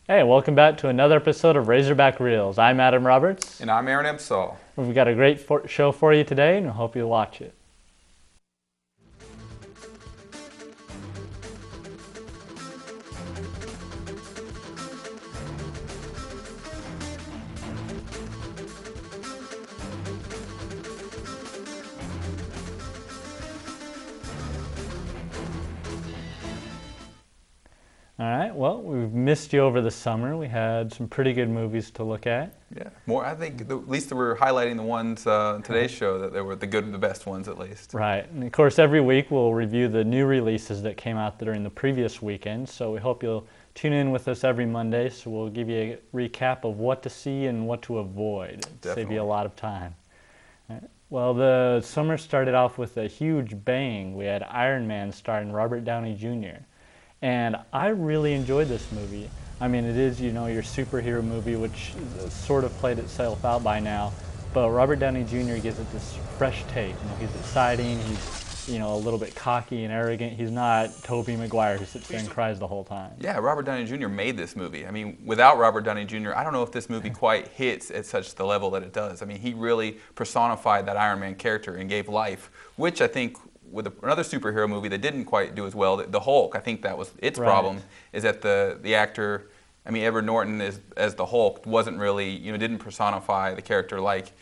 Hey, welcome back to another episode of Razorback Reels. I'm Adam Roberts. And I'm Aaron Epsall. We've got a great show for you today, and I hope you watch it. All right, well, we've missed you over the summer. We had some pretty good movies to look at. Yeah, more. I think at least we're highlighting the ones in today's show that they were the good and the best ones at least. Right, and of course every week we'll review the new releases that came out during the previous weekend, so we hope you'll tune in with us every Monday, so we'll give you a recap of what to see and what to avoid. Definitely. Save you a lot of time. Well, the summer started off with a huge bang. We had Iron Man starring Robert Downey Jr., and I really enjoyed this movie. I mean, it is, your superhero movie, which sort of played itself out by now, but Robert Downey Jr. gives it this fresh take. He's exciting, he's, a little bit cocky and arrogant. He's not Tobey Maguire who sits there and cries the whole time. Yeah, Robert Downey Jr. made this movie. I mean, without Robert Downey Jr., I don't know if this movie quite hits at such the level that it does. I mean, he really personified that Iron Man character and gave life, which I think with another superhero movie that didn't quite do as well, the Hulk, I think that was its problem, is that the actor, Edward Norton as the Hulk wasn't really, didn't personify the character like,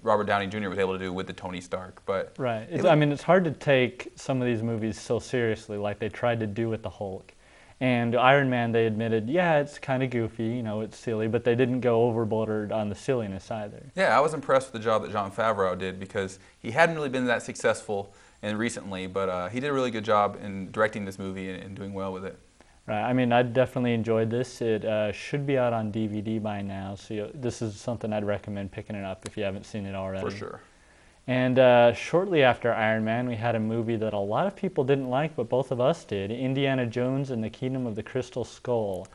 Robert Downey Jr. was able to do with the Tony Stark. But right. It's hard to take some of these movies so seriously like they tried to do with the Hulk. And Iron Man, they admitted, yeah, it's kind of goofy, it's silly, but they didn't go overboard on the silliness either. Yeah, I was impressed with the job that Jon Favreau did because he hadn't really been that successful recently, but he did a really good job in directing this movie and doing well with it. Right. I definitely enjoyed this. It should be out on DVD by now, so this is something I'd recommend picking it up if you haven't seen it already. For sure. And shortly after Iron Man, we had a movie that a lot of people didn't like, but both of us did, Indiana Jones and the Kingdom of the Crystal Skull,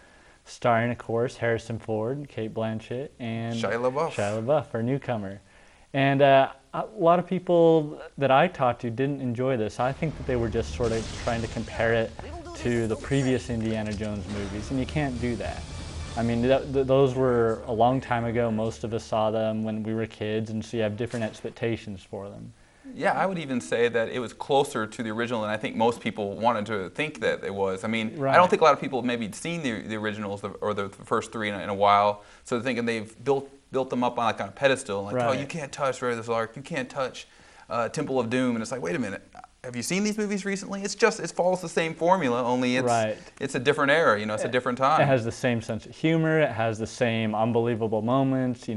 starring, of course, Harrison Ford, Cate Blanchett, and Shia LaBeouf, our newcomer. And a lot of people that I talked to didn't enjoy this. I think that they were just sort of trying to compare it to the previous Indiana Jones movies, and you can't do that. Those were a long time ago. Most of us saw them when we were kids, and so you have different expectations for them. Yeah, I would even say that it was closer to the original than I think most people wanted to think that it was. Right. I don't think a lot of people have maybe seen the originals or the first three in a while, so they're thinking they've built them up on a pedestal, oh, you can't touch Razor's Ark, you can't touch Temple of Doom, and it's like, wait a minute, have you seen these movies recently? It follows the same formula, only it's a different era, it's a different time. It has the same sense of humor, it has the same unbelievable moments,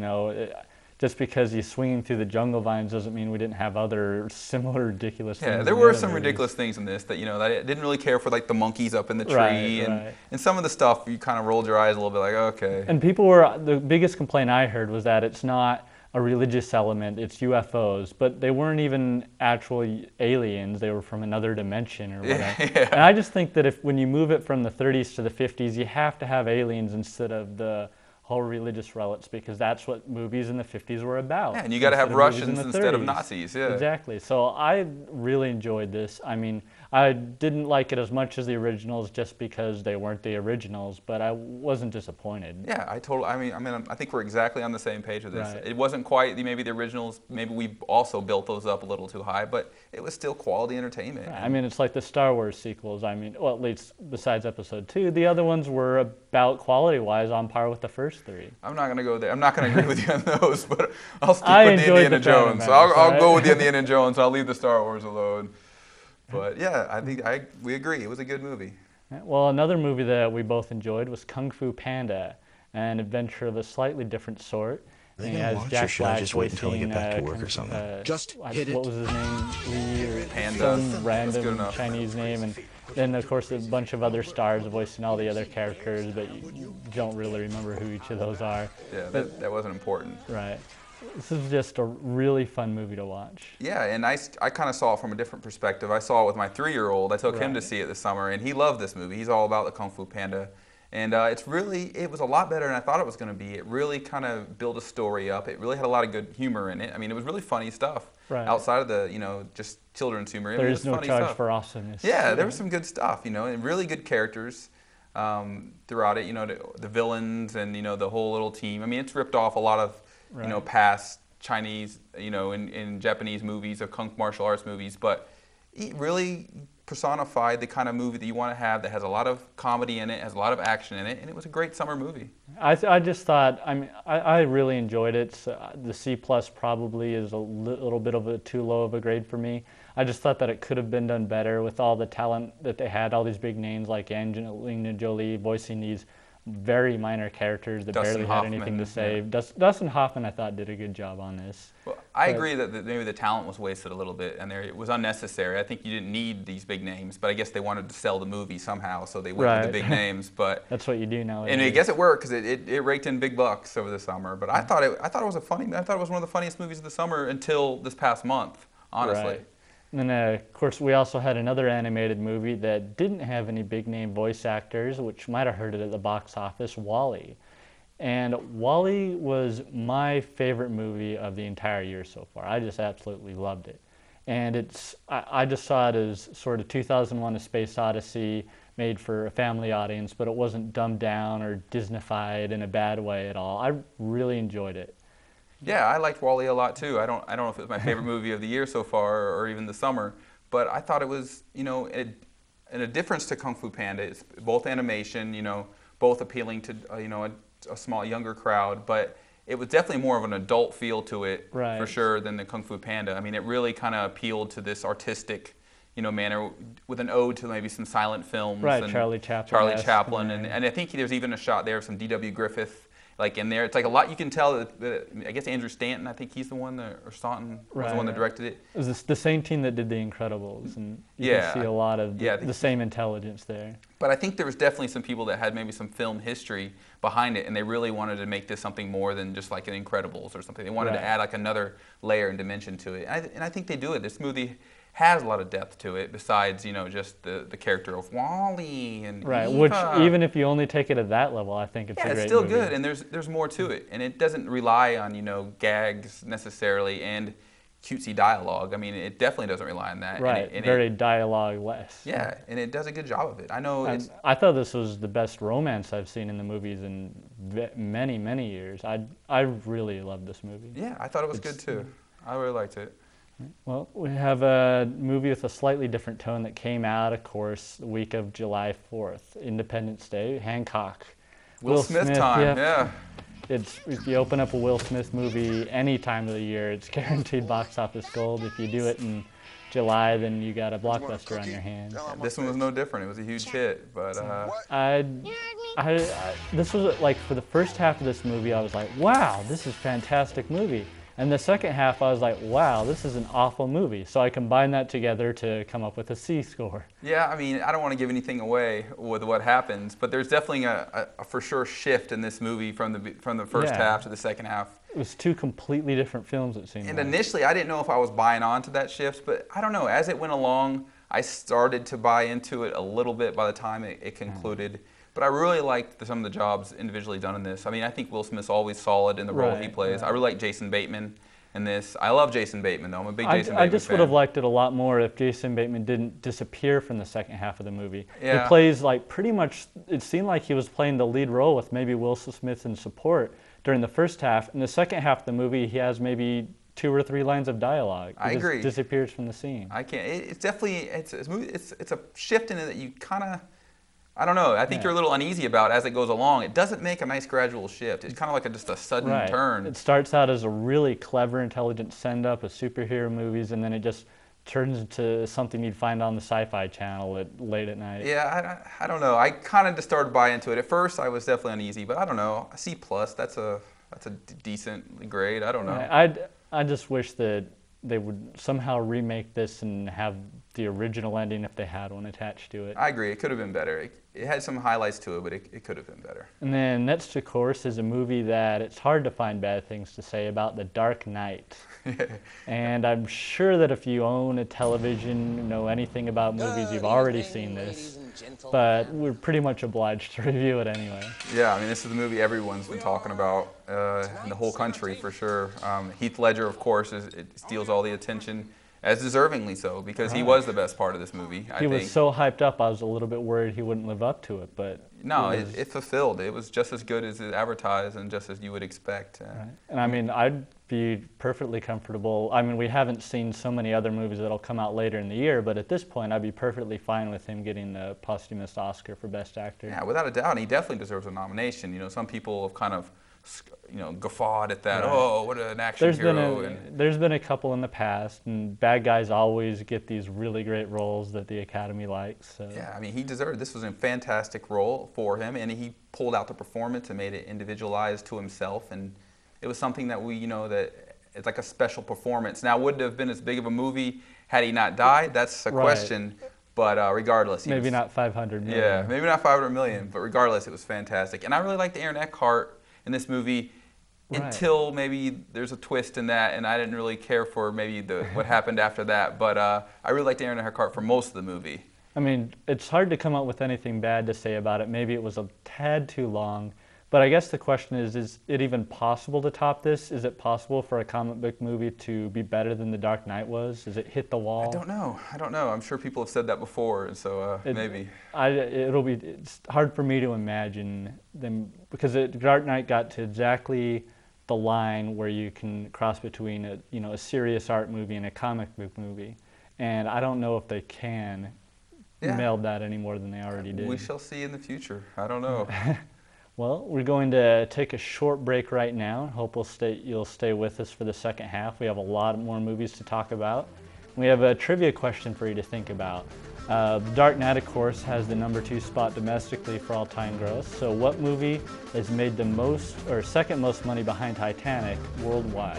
just because you're swinging through the jungle vines doesn't mean we didn't have other similar ridiculous things. Yeah, there were some ridiculous things in this that, that I didn't really care for, like the monkeys up in the tree. And some of the stuff, you kind of rolled your eyes a little bit like, okay. And the biggest complaint I heard was that it's not a religious element, it's UFOs, but they weren't even actual aliens, they were from another dimension or whatever. Yeah. And I just think that when you move it from the 30s to the 50s, you have to have aliens instead of the whole religious relics, because that's what movies in the 50s were about. Yeah, and you got to have Russians instead of Nazis. Yeah, exactly. So I really enjoyed this. I didn't like it as much as the originals just because they weren't the originals, but I wasn't disappointed. Yeah, I think we're exactly on the same page with this. Right. It wasn't quite maybe the originals. Maybe we also built those up a little too high, but it was still quality entertainment. Right. It's like the Star Wars sequels. Well, at least besides Episode 2, the other ones were about quality-wise on par with the first three. I'm not going to go there. I'm not going to agree with you on those, but I'll stick with the Indiana Jones. So I'll go with the Indiana Jones. I'll leave the Star Wars alone. But yeah, I think we agree. It was a good movie. Well, another movie that we both enjoyed was Kung Fu Panda, an adventure of a slightly different sort. Are they going to launch, or should I just wait until I get back to work or something? What was his name? Lee, or Panda. some random Chinese name, and then of course a bunch of other stars voicing all the other characters, but you don't really remember who each of those are. Yeah, that wasn't important. Right. This is just a really fun movie to watch. Yeah, and I kind of saw it from a different perspective. I saw it with my 3-year-old. I took him to see it this summer, and he loved this movie. He's all about the Kung Fu Panda. And it was a lot better than I thought it was going to be. It really kind of built a story up. It really had a lot of good humor in it. It was really funny stuff. Right. Outside of the, just children's humor. There is no funny charge stuff. for awesomeness. Yeah, there was some good stuff, and really good characters. throughout it. You know, the villains and, you know, the whole little team. I mean, it's ripped off a lot of, you know, past Chinese, you know, in Japanese movies or kung martial arts movies, but it really personified the kind of movie that you want to have that has a lot of comedy in it, has a lot of action in it, and it was a great summer movie. I just thought, I mean, I really enjoyed it. So the C+ probably is a little bit of a too low of a grade for me. I just thought that it could have been done better with all the talent that they had, all these big names like Angelina Jolie voicing these very minor characters that Dustin barely Hoffman, had anything to say. yeah. Dustin Hoffman, I thought, did a good job on this. Well, I agree that maybe the talent was wasted a little bit, and it was unnecessary. I think you didn't need these big names, but I guess they wanted to sell the movie somehow, so they went with the big names. But that's what you do nowadays. And I guess it worked because it raked in big bucks over the summer. But I thought it was I thought it was one of the funniest movies of the summer until this past month, honestly. Right. And then, of course, we also had another animated movie that didn't have any big-name voice actors, which might have hurt it at the box office, WALL-E. And WALL-E was my favorite movie of the entire year so far. I just absolutely loved it. And I just saw it as sort of 2001: A Space Odyssey made for a family audience, but it wasn't dumbed down or Disneyfied in a bad way at all. I really enjoyed it. Yeah, I liked WALL-E a lot too. I don't know if it was my favorite movie of the year so far or even the summer, but I thought it was, you know, in a difference to Kung Fu Panda. It's both animation, you know, both appealing to you know, a small younger crowd, but it was definitely more of an adult feel to it for sure than the Kung Fu Panda. I mean, it really kind of appealed to this artistic, you know, manner with an ode to maybe some silent films. Right, and Charlie Chaplin. And I think there's even a shot there of some D.W. Griffith. Like in there, it's like a lot. You can tell that I guess Andrew Stanton. I think he's the one or Staunton was the one that directed it. It was the same team that did The Incredibles, and you can see a lot of the same intelligence there. But I think there was definitely some people that had maybe some film history behind it, and they really wanted to make this something more than just like an Incredibles or something. They wanted to add like another layer and dimension to it, and I think they do it. This movie has a lot of depth to it, besides, you know, just the character of WALL-E and Eva. Which even if you only take it at that level, I think it's a great movie. it's still good, and there's more to it, and it doesn't rely on, you know, gags necessarily and cutesy dialogue. I mean, it definitely doesn't rely on that. Right, and very dialogue less. Yeah, and it does a good job of it. I know I thought this was the best romance I've seen in the movies in many, many years. I really loved this movie. Yeah, I thought it was good too. I really liked it. Well, we have a movie with a slightly different tone that came out, of course, the week of July 4th, Independence Day, Hancock. Will Smith time, yeah. If you open up a Will Smith movie any time of the year, it's guaranteed box office gold. If you do it in July, then you got a blockbuster on your hands. This one was no different. It was a huge hit, but this was like, for the first half of this movie, I was like, wow, this is a fantastic movie. And the second half, I was like, wow, this is an awful movie. So I combined that together to come up with a C score. Yeah, I mean, I don't want to give anything away with what happens, but there's definitely a for sure shift in this movie from the first half to the second half. It was two completely different films, it seemed. And initially, I didn't know if I was buying on to that shift, but I don't know. As it went along, I started to buy into it a little bit by the time it concluded. But I really liked some of the jobs individually done in this. I mean, I think Will Smith's always solid in the role he plays. I really like Jason Bateman in this. I love Jason Bateman, though. I'm a big Jason Bateman fan. I just would have liked it a lot more if Jason Bateman didn't disappear from the second half of the movie. Yeah. He plays like pretty much, it seemed like he was playing the lead role with maybe Will Smith in support during the first half. In the second half of the movie, he has maybe 2 or 3 lines of dialogue. I agree. Just disappears from the scene. I can't. It's definitely it's a shift in it that you kind of. I don't know. I think you're a little uneasy about as it goes along. It doesn't make a nice gradual shift. It's kind of like just a sudden turn. It starts out as a really clever, intelligent send-up of superhero movies, and then it just turns into something you'd find on the Sci-Fi Channel late at night. Yeah, I don't know. I kind of just started buying into it. At first, I was definitely uneasy, but I don't know. A C+, that's a decent grade. I don't know. I just wish that they would somehow remake this and have the original ending if they had one attached to it. I agree. It could have been better. It had some highlights to it, but it could have been better. And then next, of course, is a movie that it's hard to find bad things to say about, The Dark Knight. And I'm sure that if you own a television, know anything about movies, you've already seen this. But we're pretty much obliged to review it anyway. Yeah, I mean, this is the movie everyone's been talking about in the whole country for sure. Heath Ledger, of course, it steals all the attention. as deservingly so, because he Right. was the best part of this movie, I He think. was so hyped up, I was a little bit worried he wouldn't live up to it, but No, it was, it fulfilled. It was just as good as it advertised and just as you would expect. right. And I mean, I'd be perfectly comfortable. I mean, we haven't seen so many other movies that'll come out later in the year, but at this point, I'd be perfectly fine with him getting the posthumous Oscar for Best Actor. Yeah, without a doubt, and he definitely deserves a nomination. You know, some people have kind of, guffawed at that. Right. Oh, what an action hero. There's been a couple in the past, and bad guys always get these really great roles that the Academy likes. So. Yeah, I mean, he deserved. This was a fantastic role for him, and he pulled out the performance and made it individualized to himself, and it was something that that it's like a special performance. Now, would it have been as big of a movie had he not died? That's a Right. question. But regardless, Maybe not 500 million. Yeah, maybe not 500 million, but regardless, it was fantastic. And I really liked Aaron Eckhart in this movie Right. until maybe there's a twist in that, and I didn't really care for maybe what happened after that. But I really liked Aaron Eckhart for most of the movie. I mean, it's hard to come up with anything bad to say about it. Maybe it was a tad too long. But I guess the question is it even possible to top this? Is it possible for a comic book movie to be better than The Dark Knight was? Does it hit the wall? I don't know. I'm sure people have said that before, and so maybe. It's hard for me to imagine them, because Dark Knight got to exactly the line where you can cross between a serious art movie and a comic book movie. And I don't know if they can meld that any more than they already did. We shall see in the future. I don't know. Well, we're going to take a short break right now. Hope you'll stay with us for the second half. We have a lot more movies to talk about. We have a trivia question for you to think about. Dark Knight, of course, has the #2 spot domestically for all-time gross. So what movie has made the most or second most money behind Titanic worldwide?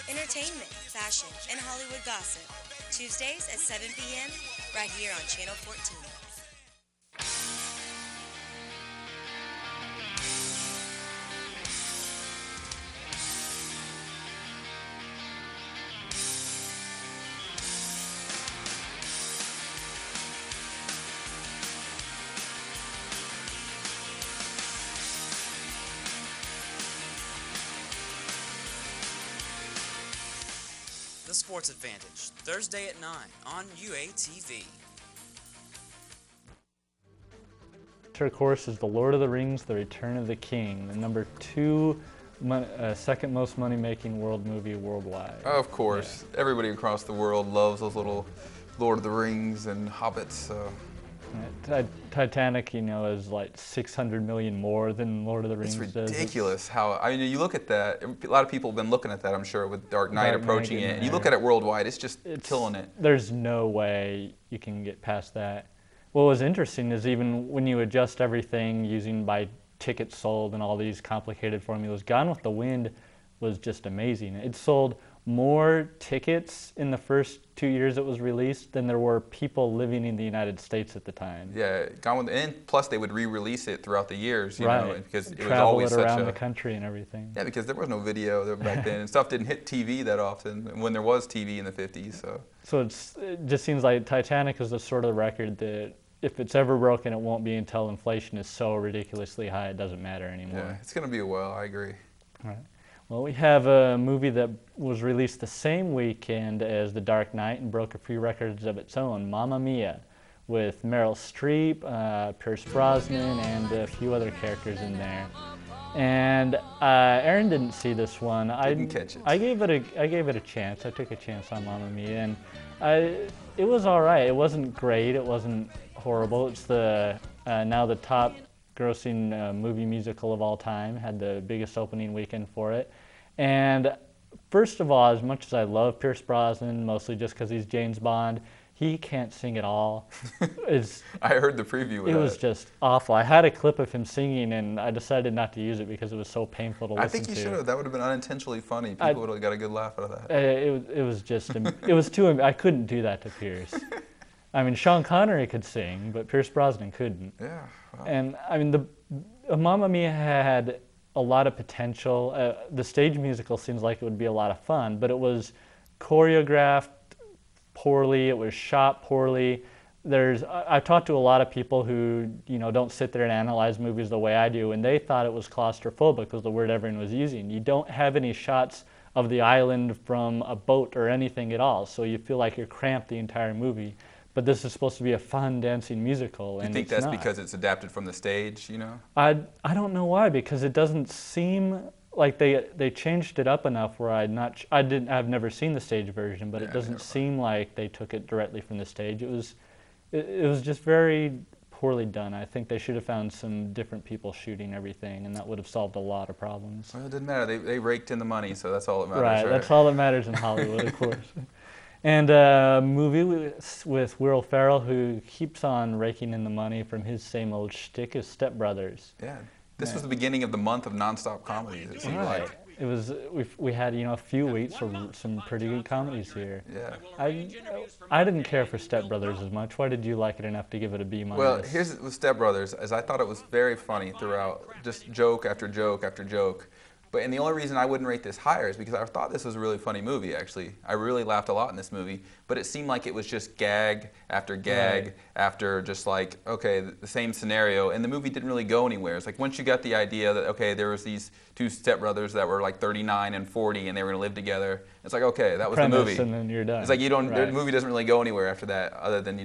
Entertainment, fashion, and Hollywood gossip. Tuesdays at 7 p.m. right here on Channel 14. The Sports Advantage, Thursday at 9 on UATV. Of course, is The Lord of the Rings, The Return of the King, the #2 second most money-making world movie worldwide. Of course. Yeah. Everybody across the world loves those little Lord of the Rings and Hobbits. So. Titanic, is like 600 million more than Lord of the Rings does. It's ridiculous how, you look at that, a lot of people have been looking at that, I'm sure, with Dark Knight approaching it. And you look at it worldwide, it's killing it. There's no way you can get past that. What was interesting is even when you adjust everything using by tickets sold and all these complicated formulas, Gone with the Wind was just amazing. It sold more tickets in the first 2 years it was released than there were people living in the United States at the time. Yeah, and plus they would re-release it throughout the years, you know, because it was Travel always it such around a the country and everything. yeah, because there was no video back then, and stuff didn't hit TV that often when there was TV in the 50s. So it just seems like Titanic is the sort of record that if it's ever broken, it won't be until inflation is so ridiculously high it doesn't matter anymore. Yeah, it's gonna be a while. I agree. All right. Well, we have a movie that was released the same weekend as The Dark Knight and broke a few records of its own, Mamma Mia, with Meryl Streep, Pierce Brosnan, and a few other characters in there. And Aaron didn't see this one. Didn't catch it. I gave it a chance. I took a chance on Mamma Mia, and it was all right. It wasn't great. It wasn't horrible. It's now the top grossing movie musical of all time. Had the biggest opening weekend for it. And first of all, as much as I love Pierce Brosnan, mostly just because he's James Bond, he can't sing at all. I heard the preview. It was just awful. I had a clip of him singing, and I decided not to use it because it was so painful to listen to. I think you should have. That would have been unintentionally funny. People would have got a good laugh out of that. It was just, it was too, I couldn't do that to Pierce. I mean, Sean Connery could sing, but Pierce Brosnan couldn't. Yeah. Wow. And I mean, the Mamma Mia had a lot of potential. The stage musical seems like it would be a lot of fun, but it was choreographed poorly. It was shot poorly. I've talked to a lot of people who don't sit there and analyze movies the way I do, and they thought it was claustrophobic was the word everyone was using. You don't have any shots of the island from a boat or anything at all, so you feel like you're cramped the entire movie. But this is supposed to be a fun dancing musical, and you think it's that's not. because it's adapted from the stage, I don't know why, because it doesn't seem like they changed it up enough where I've never seen the stage version, but it doesn't seem like they took it directly from the stage. It was just very poorly done. I think they should have found some different people shooting everything, and that would have solved a lot of problems. Well, it didn't matter. They raked in the money, so that's all that matters. Right, that's all that matters in Hollywood, of course. And a movie with Will Ferrell, who keeps on raking in the money from his same old shtick, is Step Brothers. Yeah, this was the beginning of the month of nonstop comedies. It seemed like. It was. We had a few weeks of some pretty good comedies here. Yeah. I didn't care for Step Brothers as much. Why did you like it enough to give it a B-? Well, here's with Step Brothers, as I thought it was very funny throughout, just joke after joke after joke. And the only reason I wouldn't rate this higher is because I thought this was a really funny movie, actually. I really laughed a lot in this movie, but it seemed like it was just gag after gag after just like, okay, the same scenario, and the movie didn't really go anywhere. It's like once you got the idea that, okay, there was these two stepbrothers that were like 39 and 40 and they were going to live together, it's like, okay, that was the movie. And then you're done. It's like the movie doesn't really go anywhere after that, other than,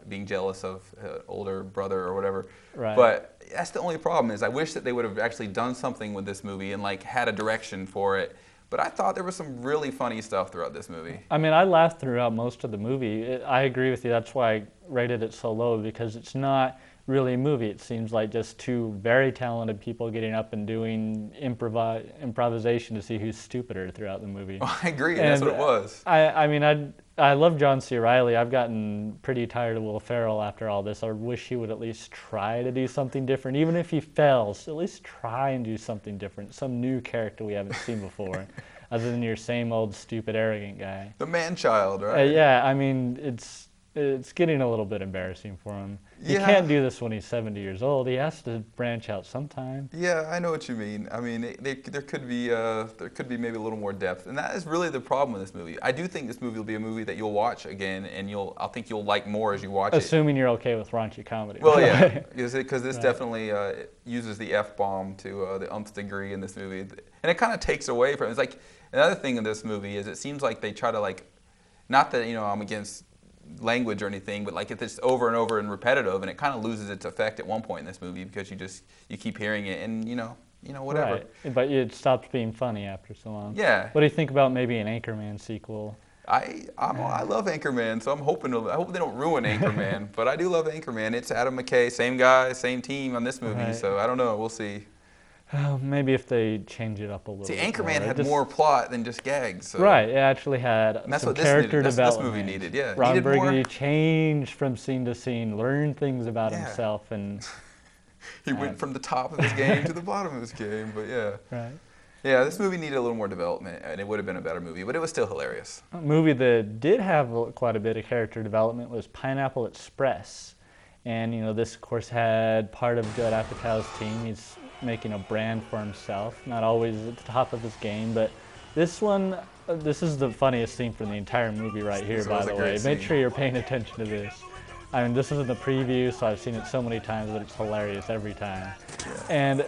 being jealous of older brother or whatever. Right. But that's the only problem is I wish that they would have actually done something with this movie and like had a direction for it. But I thought there was some really funny stuff throughout this movie. I mean, I laughed throughout most of the movie. I agree with you. That's why I rated it so low, because it's not really a movie. It seems like just two very talented people getting up and doing improvisation to see who's stupider throughout the movie. Oh, I agree. That's what it was. I love John C. Reilly. I've gotten pretty tired of Will Ferrell after all this. I wish he would at least try to do something different. Even if he fails, at least try and do something different. Some new character we haven't seen before, other than your same old stupid, arrogant guy. The man-child, right? Yeah, I mean, it's getting a little bit embarrassing for him. He can't do this when he's 70 years old. He has to branch out sometime. Yeah, I know what you mean. I mean, there could be maybe a little more depth, and that is really the problem with this movie. I do think this movie will be a movie that you'll watch again, and I think you'll like more as you watch it. Assuming you're okay with raunchy comedy. Well, yeah, because this definitely uses the F-bomb to the nth degree in this movie, and it kind of takes away from. It's like another thing in this movie is it seems like they try to not that I'm against language or anything, but like if it's over and over and repetitive, and it kind of loses its effect at one point in this movie because you keep hearing it and whatever. Right, but it stops being funny after so long. Yeah. What do you think about maybe an Anchorman sequel? I love Anchorman, so I hope they don't ruin Anchorman, but I do love Anchorman. It's Adam McKay, same guy, same team on this movie, so I don't know. We'll see. Maybe if they change it up a little bit. See, Anchorman had more plot than just gags. So. Right, it actually had some character development. That's what this movie needed, yeah. Ron Burgundy changed from scene to scene, learned things about himself, and he went from the top of his game to the bottom of his game, but yeah. Right. Yeah, this movie needed a little more development, and it would have been a better movie, but it was still hilarious. A movie that did have quite a bit of character development was Pineapple Express. And, this, of course, had part of Judd Apatow's team. He's making a brand for himself, not always at the top of his game, but this one, this is the funniest scene from the entire movie right here, by the way. Make sure you're paying attention to this. I mean, this is in the preview, so I've seen it so many times that it's hilarious every time. Yeah. And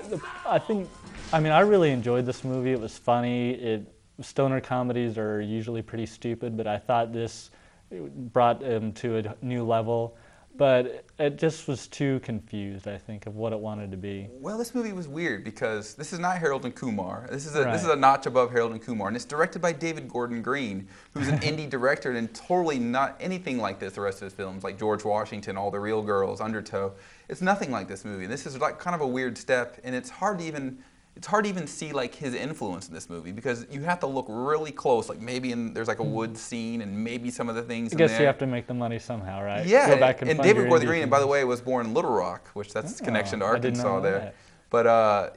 I really enjoyed this movie. It was funny. Stoner comedies are usually pretty stupid, but I thought this brought them to a new level. But it just was too confused, I think, of what it wanted to be. Well, this movie was weird because this is not Harold and Kumar. This is a notch above Harold and Kumar, and it's directed by David Gordon Green, who's an indie director and totally not anything like this. The rest of his films, like George Washington, All the Real Girls, Undertow, it's nothing like this movie. This is like kind of a weird step, and it's hard to even see like his influence in this movie because you have to look really close. Like maybe there's like a woods scene and maybe some of the things. I guess you have to make the money somehow, right? Yeah, go back and David Gordon Green, by the way, was born in Little Rock, which that's his connection to Arkansas there. That. But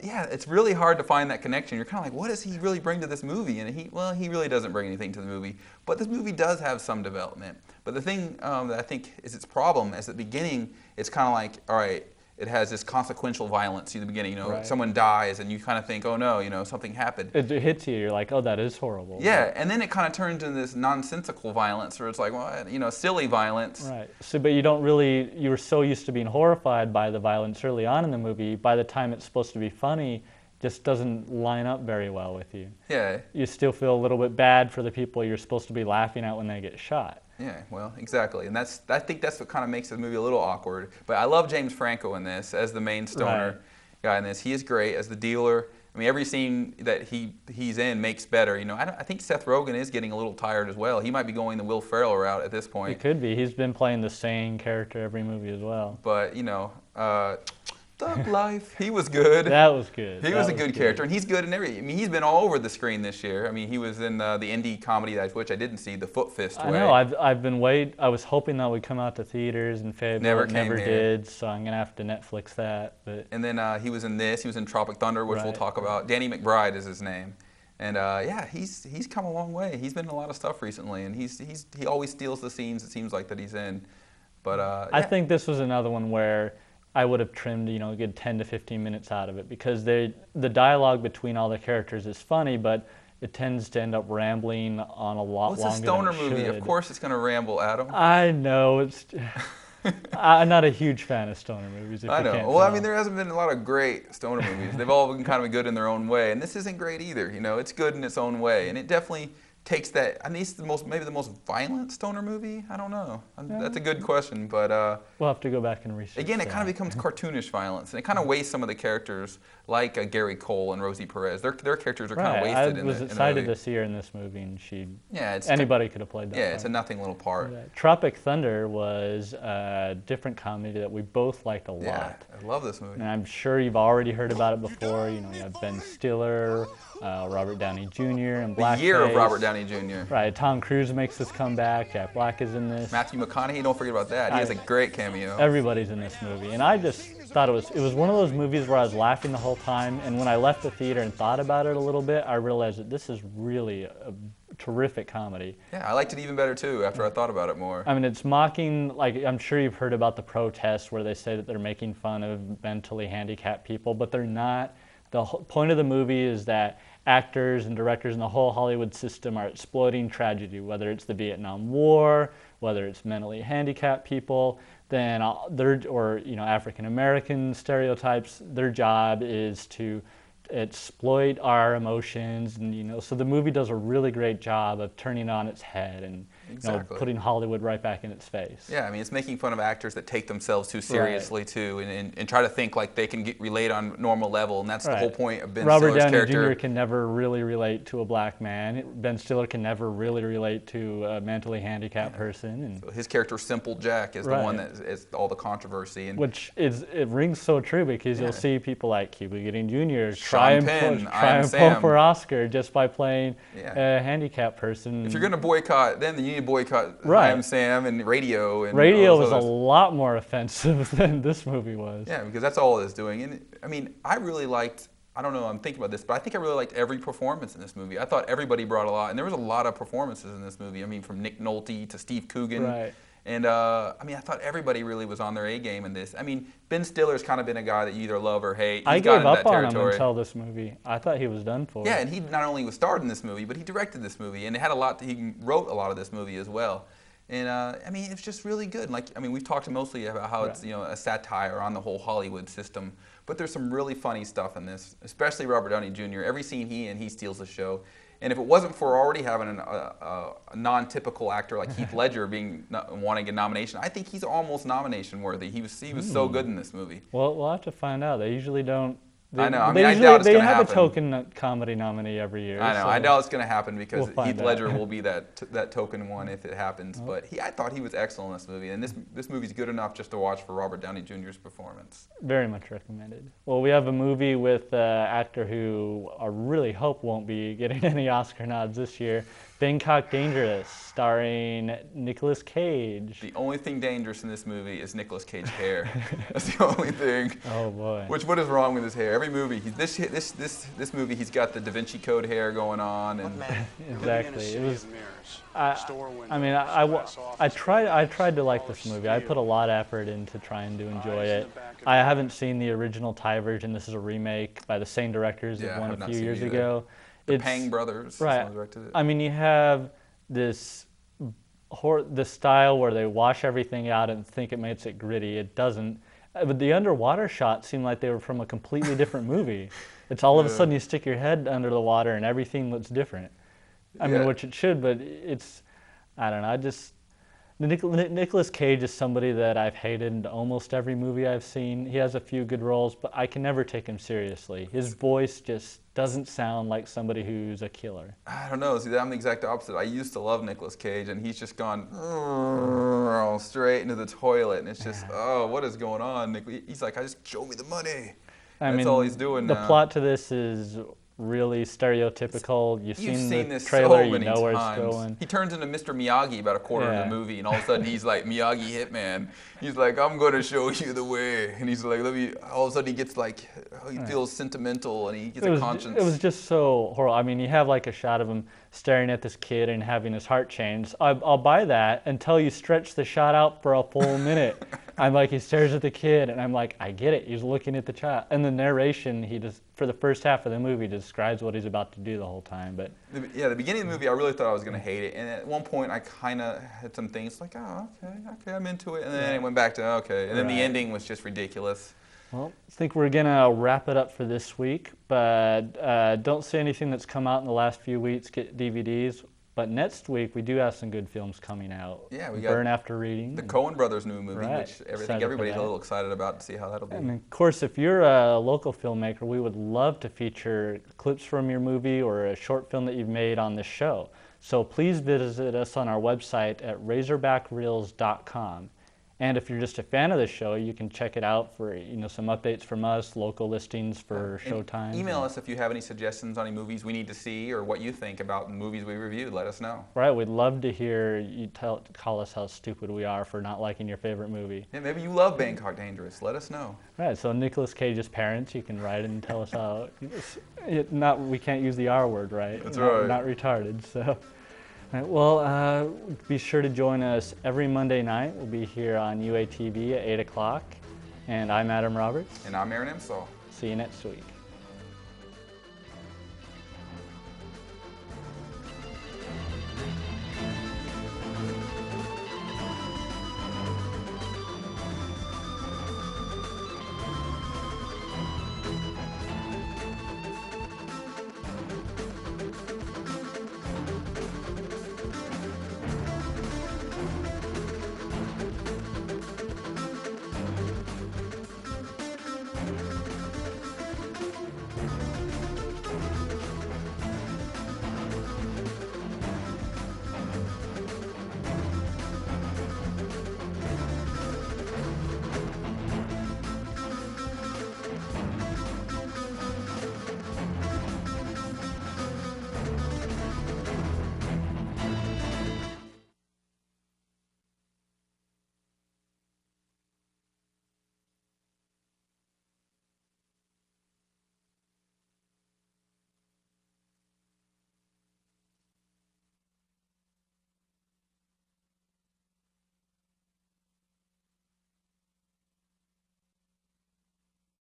yeah, it's really hard to find that connection. You're kind of like, what does he really bring to this movie? And he really doesn't bring anything to the movie. But this movie does have some development. But the thing that I think is its problem is at the beginning, it's kind of like, all right, it has this consequential violence in the beginning. Someone dies, and you kind of think, oh no, something happened. It hits you. You're like, oh, that is horrible. Yeah, and then it kind of turns into this nonsensical violence, where it's like, well, silly violence. Right. So, but you were so used to being horrified by the violence early on in the movie. By the time it's supposed to be funny, just doesn't line up very well with you. Yeah. You still feel a little bit bad for the people you're supposed to be laughing at when they get shot. Yeah, well, exactly, and I think that's what kind of makes the movie a little awkward. But I love James Franco in this as the main stoner guy in this. He is great as the dealer. I mean, every scene that he's in makes better. I think Seth Rogen is getting a little tired as well. He might be going the Will Ferrell route at this point. He could be. He's been playing the same character every movie as well. But Thug Life, he was good. That was good. He was a good character, and he's good in every. I mean, he's been all over the screen this year. I mean, he was in the indie comedy which I didn't see, The Foot Fist Way. I know. I've been waiting. I was hoping that would come out to theaters in February. Never did. So I'm gonna have to Netflix that. But and then he was in this. He was in Tropic Thunder, which we'll talk about. Danny McBride is his name. And yeah, he's come a long way. He's been in a lot of stuff recently, and he always steals the scenes it seems like that he's in. But I think this was another one where I would have trimmed, a good 10 to 15 minutes out of it because the dialogue between all the characters is funny, but it tends to end up rambling on a lot longer than it should. It's a stoner movie. Of course it's going to ramble, Adam. I know. I'm not a huge fan of stoner movies. I know. Well, I mean, there hasn't been a lot of great stoner movies. They've all been kind of good in their own way, and this isn't great either. It's good in its own way, and it definitely takes that. I mean, it's maybe the most violent stoner movie. I don't know. That's a good question, but we'll have to go back and research. Again, it kind of becomes cartoonish violence, and it kind of wastes some of the characters, like Gary Cole and Rosie Perez. Their characters are kind of wasted in the movie. I was excited to see her in this movie, and anybody could have played that. Yeah, it's a nothing little part. Tropic Thunder was a different comedy that we both liked a lot. Yeah, I love this movie. And I'm sure you've already heard about it before. You have Ben Stiller, Robert Downey Jr. and Blackface. The year of Robert Downey Jr. Right. Tom Cruise makes his comeback. Jack Black is in this. Matthew McConaughey, don't forget about that. He has a great cameo. Everybody's in this movie, and I just thought it was one of those movies where I was laughing the whole time. And when I left the theater and thought about it a little bit, I realized that this is really a terrific comedy. Yeah, I liked it even better too after I thought about it more. I mean, it's mocking, like, I'm sure you've heard about the protests where they say that they're making fun of mentally handicapped people, but they're not. The whole point of the movie is that actors and directors in the whole Hollywood system are exploiting tragedy, whether it's the Vietnam War, whether it's mentally handicapped people, then African American stereotypes. Their job is to exploit our emotions, and so the movie does a really great job of turning it on its head and putting Hollywood right back in its face. Yeah, I mean, it's making fun of actors that take themselves too seriously too, and try to think like they can relate on normal level, and that's the whole point of Ben Stiller's character. Robert Downey Jr. can never really relate to a black man. Ben Stiller can never really relate to a mentally handicapped person. And so his character, Simple Jack, is the one that is all the controversy. And it rings so true because you'll see people like Cuba Gooding Jr. Triumph for Oscar just by playing a handicapped person. If you're going to boycott, then you need to boycott I Am Sam and Radio. And Radio was a lot more offensive than this movie was. Yeah, because that's all it's doing. And I mean, I really liked I don't know, I'm thinking about this, but I think I really liked every performance in this movie. I thought everybody brought a lot, and there was a lot of performances in this movie. I mean, from Nick Nolte to Steve Coogan. Right. And, I mean, I thought everybody really was on their A-game in this. I mean, Ben Stiller's kind of been a guy that you either love or hate. I gave up on him until this movie. I thought he was done for. Yeah, and he not only was starred in this movie, but he directed this movie, and it had a lot. He wrote a lot of this movie as well. And I mean, it's just really good. Like, I mean, we've talked mostly about how it's, you know, a satire on the whole Hollywood system, but there's some really funny stuff in this, especially Robert Downey Jr. Every scene he steals the show. And if it wasn't for already having a non-typical actor like Heath Ledger wanting a nomination, I think he's almost nomination worthy. He was so good in this movie. Well, we'll have to find out. They usually don't. I know. I mean, I doubt it's going to happen. They have a token comedy nominee every year. I know. So I doubt it's going to happen because we'll Heath Ledger will be that token one if it happens. Oh. But I thought he was excellent in this movie, and this movie's good enough just to watch for Robert Downey Jr.'s performance. Very much recommended. Well, we have a movie with an actor who I really hope won't be getting any Oscar nods this year. Bangkok Dangerous, starring Nicolas Cage. The only thing dangerous in this movie is Nicolas Cage's hair. That's the only thing. Oh boy. What is wrong with his hair? Every movie, this movie, he's got the Da Vinci Code hair going on, and exactly. It was. I mean, I tried to like this movie. I put a lot of effort into trying to enjoy it. I haven't seen the original Thai version. This is a remake by the same directors that one a few years ago. The Pang brothers. Right. I mean, you have this style where they wash everything out and think it makes it gritty. It doesn't. But the underwater shots seem like they were from a completely different movie. It's all of a sudden you stick your head under the water and everything looks different. I mean, which it should, but it's, I don't know. Nicolas Cage is somebody that I've hated in almost every movie I've seen. He has a few good roles, but I can never take him seriously. His voice just doesn't sound like somebody who's a killer. I don't know. See, I'm the exact opposite. I used to love Nicolas Cage, and he's just gone straight into the toilet, and it's just, oh, what is going on? He's like, just show me the money. That's all he's doing now. The plot to this is really stereotypical. You've seen the this trailer, so many you know where times. it's going. He turns into Mr. Miyagi about a quarter of the movie, and all of a sudden he's like Miyagi Hitman. He's like, I'm going to show you the way. And he's like, all of a sudden he gets like, he feels sentimental, and he gets a conscience. It was just so horrible. I mean, you have like a shot of him staring at this kid and having his heart change. I'll buy that until you stretch the shot out for a full minute. I'm like, he stares at the kid, and I'm like, I get it. He's looking at the child. And the narration, he just, for the first half of the movie, describes what he's about to do the whole time. But the beginning of the movie, I really thought I was going to hate it. And at one point, I kind of had some things like, oh, okay, I'm into it. And then it went back to, okay. And then the ending was just ridiculous. Well, I think we're going to wrap it up for this week. But don't say anything that's come out in the last few weeks. Get DVDs. But next week, we do have some good films coming out. Yeah, we got Burn After Reading. The Coen Brothers' new movie, which I think everybody's a little excited about to see how that'll be. And of course, if you're a local filmmaker, we would love to feature clips from your movie or a short film that you've made on this show. So please visit us on our website at razorbackreels.com. And if you're just a fan of the show, you can check it out for some updates from us, local listings for showtime. Email us if you have any suggestions on any movies we need to see or what you think about movies we reviewed. Let us know. Right, we'd love to hear you call us how stupid we are for not liking your favorite movie. Yeah, maybe you love Bangkok Dangerous. Let us know. Right, so Nicolas Cage's parents, you can write and tell us how. We can't use the R word, right? That's right. We're not retarded, so. Right, well, be sure to join us every Monday night. We'll be here on UATV at 8 o'clock. And I'm Adam Roberts. And I'm Aaron Emsall. See you next week.